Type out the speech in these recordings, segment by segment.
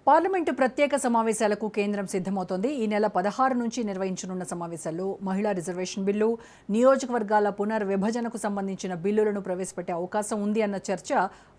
Parliament ప్రత్యేక సమావేశాలకు కేంద్రం సిద్ధమవుతోంది. ఈ నెల 16 నుంచి నిర్వహించనున్న సమావేశాల్లో మహిళా రిజర్వేషన్ బిల్లు, నియోజకవర్గాల పునర్విభజనకు సంబంధించిన బిల్లులను ప్రవేశపెట్టే అవకాశం ఉంది అన్న చర్చ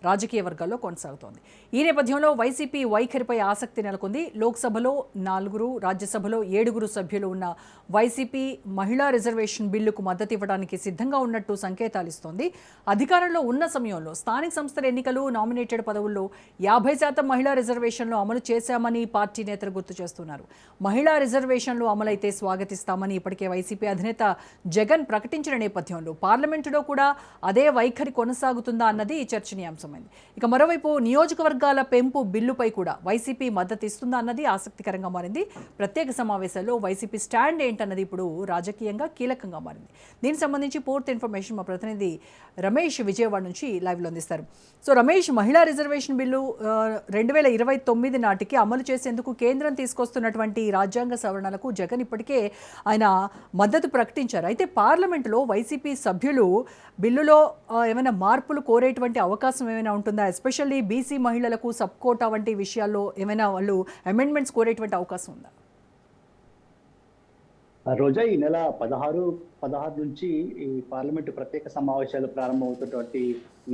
రాజకీయ వర్గాల్లో కొనసాగుతోంది. ఈ నేపథ్యంలో వైసీపీ వైఖరిపై ఆసక్తి నెలకొంది. లోక్సభలో 4, రాజ్యసభలో 7 సభ్యులు ఉన్న వైసీపీ మహిళా రిజర్వేషన్ బిల్లుకు మద్దతు ఇవ్వడానికి సిద్ధంగా ఉన్నట్టు సంకేతాలిస్తోంది. అధికారంలో ఉన్న సమయంలో స్థానిక సంస్థల ఎన్నికలు, నామినేటెడ్ పదవుల్లో 50% మహిళా రిజర్వేషన్లు అమలు చేశామని పార్టీ నేతలు గుర్తు చేస్తున్నారు. మహిళా రిజర్వేషన్లు అమలైతే స్వాగతిస్తామని ఇప్పటికే వైసీపీ అధినేత జగన్ ప్రకటించిన నేపథ్యంలో పార్లమెంటులో కూడా అదే వైఖరి కొనసాగుతుందా అన్నది చర్చనీయాంశమైంది. ఇక మరోవైపు నియోజకవర్గాల పెంపు బిల్లుపై కూడా వైసీపీ మద్దతు ఇస్తుందా అన్నది ఆసక్తికరంగా మారింది. ప్రత్యేక సమావేశాల్లో వైసీపీ స్టాండ్ ఏంటన్నది ఇప్పుడు రాజకీయంగా కీలకంగా మారింది. దీనికి సంబంధించి పూర్తి ఇన్ఫర్మేషన్ మా ప్రతినిధి రమేష్ విజయవాడ నుంచి లైవ్లో అందిస్తారు. సో రమేష్, మహిళా రిజర్వేషన్ బిల్లు 2029 నాటికి అమలు చేసేందుకు కేంద్రం తీసుకొస్తున్నటువంటి రాజ్యాంగ సవరణలకు జగన్ ఇప్పటికే ఆయన మద్దతు ప్రకటించారు. అయితే పార్లమెంటులో వైసీపీ సభ్యులు బిల్లులో ఏమైనా మార్పులు కోరేటువంటి అవకాశం ఏమైనా ఉంటుందా? ఎస్పెషల్లీ బీసీ మహిళలకు సబ్ కోటా వంటి విషయాల్లో ఏమైనా వాళ్ళు అమెండ్మెంట్స్ కోరేటువంటి అవకాశం ఉందా? రోజా, ఈ నెల 16 నుంచి ఈ పార్లమెంటు ప్రత్యేక సమావేశాలు ప్రారంభమవుతున్నటువంటి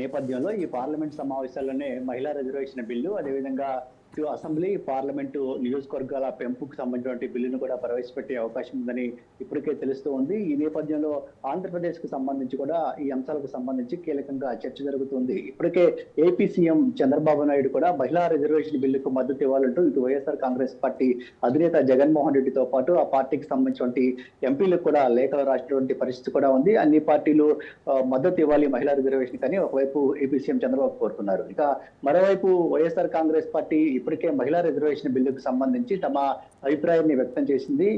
నేపథ్యంలో ఈ పార్లమెంట్ సమావేశాల్లోనే మహిళా రిజర్వేషన్ బిల్లు, అదేవిధంగా ఇటు అసెంబ్లీ, పార్లమెంటు నియోజకవర్గాల పెంపుకు సంబంధించినటువంటి బిల్లును కూడా ప్రవేశపెట్టే అవకాశం ఉందని ఇప్పటికే తెలుస్తూ ఉంది. ఈ నేపథ్యంలో ఆంధ్రప్రదేశ్కు సంబంధించి కూడా ఈ అంశాలకు సంబంధించి కీలకంగా చర్చ జరుగుతుంది. ఇప్పటికే ఏపీ సీఎం చంద్రబాబు నాయుడు కూడా మహిళా రిజర్వేషన్ బిల్లుకు మద్దతు ఇవ్వాలంటూ ఇటు వైఎస్ఆర్ కాంగ్రెస్ పార్టీ అధినేత జగన్మోహన్ రెడ్డితో పాటు ఆ పార్టీకి సంబంధించినటువంటి ఎంపీలకు కూడా లేఖలు రాసినటువంటి పరిస్థితి కూడా ఉంది. అన్ని పార్టీలు మద్దతు ఇవ్వాలి మహిళా రిజర్వేషన్ కానీ ఒకవైపు ఏపీ సీఎం చంద్రబాబు కోరుతున్నారు. ఇక మరోవైపు వైఎస్ఆర్ కాంగ్రెస్ పార్టీ ఇప్పటికే మహిళా రిజర్వేషన్ బిల్లుకు సంబంధించి తమ అభిప్రాయాన్ని వ్యక్తం చేసింది.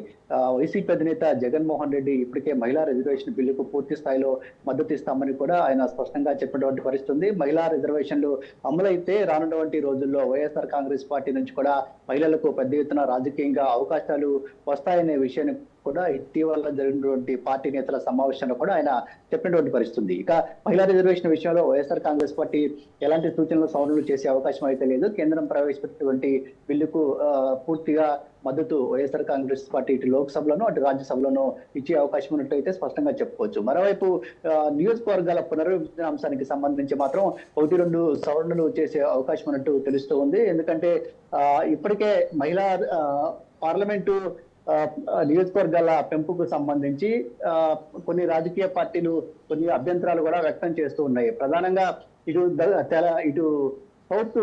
వైసీపీ అధినేత జగన్మోహన్ రెడ్డి ఇప్పటికే మహిళా రిజర్వేషన్ బిల్లుకు పూర్తి స్థాయిలో మద్దతు ఇస్తామని కూడా ఆయన స్పష్టంగా చెప్పినటువంటి పరిస్థితి ఉంది. మహిళా రిజర్వేషన్లు అమలైతే రానున్నటువంటి రోజుల్లో వైఎస్ఆర్ కాంగ్రెస్ పార్టీ నుంచి కూడా మహిళలకు పెద్ద ఎత్తున రాజకీయంగా అవకాశాలు వస్తాయనే విషయాన్ని కూడా ఇటీవల జరిగినటువంటి పార్టీ నేతల సమావేశంలో కూడా ఆయన చెప్పినటువంటి పరిస్థితి. ఇక మహిళా రిజర్వేషన్ విషయంలో వైఎస్ఆర్ కాంగ్రెస్ పార్టీ ఎలాంటి సూచనలు, సవరణలు చేసే అవకాశం అయితే లేదు. కేంద్రం ప్రవేశపెట్టినటువంటి బిల్లుకు పూర్తిగా మద్దతు వైఎస్ఆర్ కాంగ్రెస్ పార్టీ ఇటు లోక్సభలోనూ అటు రాజ్యసభలోనూ ఇచ్చే అవకాశం ఉన్నట్లయితే స్పష్టంగా చెప్పుకోవచ్చు. మరోవైపు నియోజకవర్గాల పునర్విభజన అంశానికి సంబంధించి మాత్రం 1-2 సవరణలు చేసే అవకాశం ఉన్నట్టు తెలుస్తూ ఉంది. ఎందుకంటే ఇప్పటికే మహిళా పార్లమెంటు నియోజకవర్గాల పెంపుకు సంబంధించి కొన్ని రాజకీయ పార్టీలు కొన్ని అభ్యంతరాలు కూడా వ్యక్తం చేస్తూ ఉన్నాయి. ప్రధానంగా ఇటు సౌత్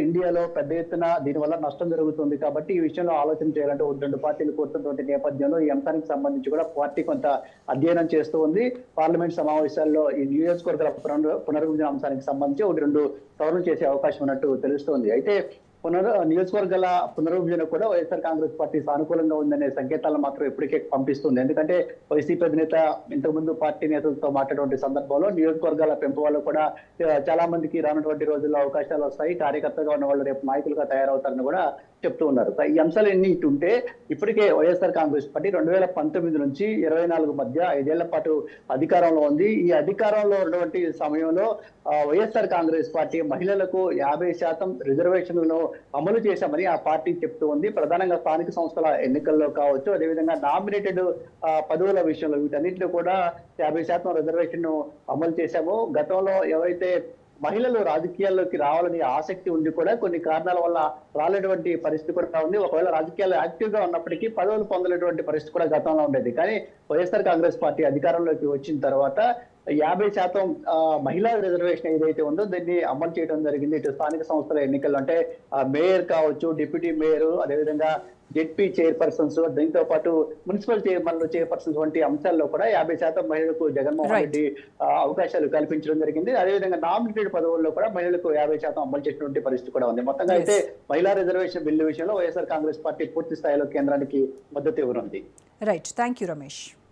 ఇండియాలో పెద్ద ఎత్తున దీనివల్ల నష్టం జరుగుతుంది కాబట్టి ఈ విషయంలో ఆలోచన చేయాలంటే 2 పార్టీలు కోరుతున్నటువంటి నేపథ్యంలో ఈ అంశానికి సంబంధించి కూడా పార్టీ కొంత అధ్యయనం చేస్తూ ఉంది. పార్లమెంట్ సమావేశాల్లో ఈ నియోజకవర్గాల పునర్విభజన అంశానికి సంబంధించి 1-2 సవరణ చేసే అవకాశం ఉన్నట్టు తెలుస్తోంది. అయితే నియోజకవర్గాల పునర్విభజన కూడా వైఎస్ఆర్ కాంగ్రెస్ పార్టీ సానుకూలంగా ఉందనే సంకేతాలను మాత్రం ఇప్పటికే పంపిస్తుంది. ఎందుకంటే వైసీపీ అధినేత ఇంతకుముందు పార్టీ నేతలతో మాట్లాడే సందర్భంలో నియోజకవర్గాల పెంపు వాళ్ళు కూడా చాలా మందికి రానటువంటి రోజుల్లో అవకాశాలు వస్తాయి, కార్యకర్తగా ఉన్న వాళ్ళు రేపు నాయకులుగా తయారవుతారని కూడా చెప్తూ ఉన్నారు. ఈ అంశాలు ఎన్ని ఇటుంటే ఇప్పటికే వైఎస్ఆర్ కాంగ్రెస్ పార్టీ 2019 నుంచి 24 మధ్య 5 ఏళ్ల పాటు అధికారంలో ఉంది. ఈ అధికారంలో ఉన్నటువంటి సమయంలో వైఎస్ఆర్ కాంగ్రెస్ పార్టీ మహిళలకు 50% రిజర్వేషన్లను అమలు చేశామని ఆ పార్టీ చెప్తూ ఉంది. ప్రధానంగా స్థానిక సంస్థల ఎన్నికల్లో కావచ్చు, అదేవిధంగా నామినేటెడ్ పదవుల విషయంలో వీటన్నింటిలో కూడా 50% రిజర్వేషన్ అమలు చేశాము. గతంలో ఎవరైతే మహిళలు రాజకీయాల్లోకి రావాలని ఆసక్తి ఉండి కూడా కొన్ని కారణాల వల్ల రాలేటువంటి పరిస్థితి కూడా ఉంది. ఒకవేళ రాజకీయాల్లో యాక్టివ్ గా ఉన్నప్పటికీ పదవులు పొందలేటువంటి పరిస్థితి కూడా గతంలో ఉండేది. కానీ వైఎస్ఆర్ కాంగ్రెస్ పార్టీ అధికారంలోకి వచ్చిన తర్వాత 50% మహిళా రిజర్వేషన్ ఏదైతే ఉందో దీన్ని అమలు చేయడం జరిగింది. ఇటు స్థానిక సంస్థల ఎన్నికల్లో అంటే మేయర్ కావచ్చు, డిప్యూటీ మేయర్, అదేవిధంగా జెడ్పీ చైర్పర్సన్స్, దీంతో పాటు మున్సిపల్ చైర్పర్సన్స్ వంటి అంశాల్లో కూడా 50% మహిళలకు జగన్మోహన్ రెడ్డి అవకాశాలు కల్పించడం జరిగింది. అదేవిధంగా నామినేటెడ్ పదవుల్లో కూడా మహిళలకు 50% అమలు చేసినటువంటి పరిస్థితి కూడా ఉంది. మొత్తంగా అయితే మహిళా రిజర్వేషన్ బిల్లు విషయంలో వైఎస్ఆర్ కాంగ్రెస్ పార్టీ పూర్తి స్థాయిలో కేంద్రానికి మద్దతు ఇవ్వనుంది. Right, thank you Ramesh.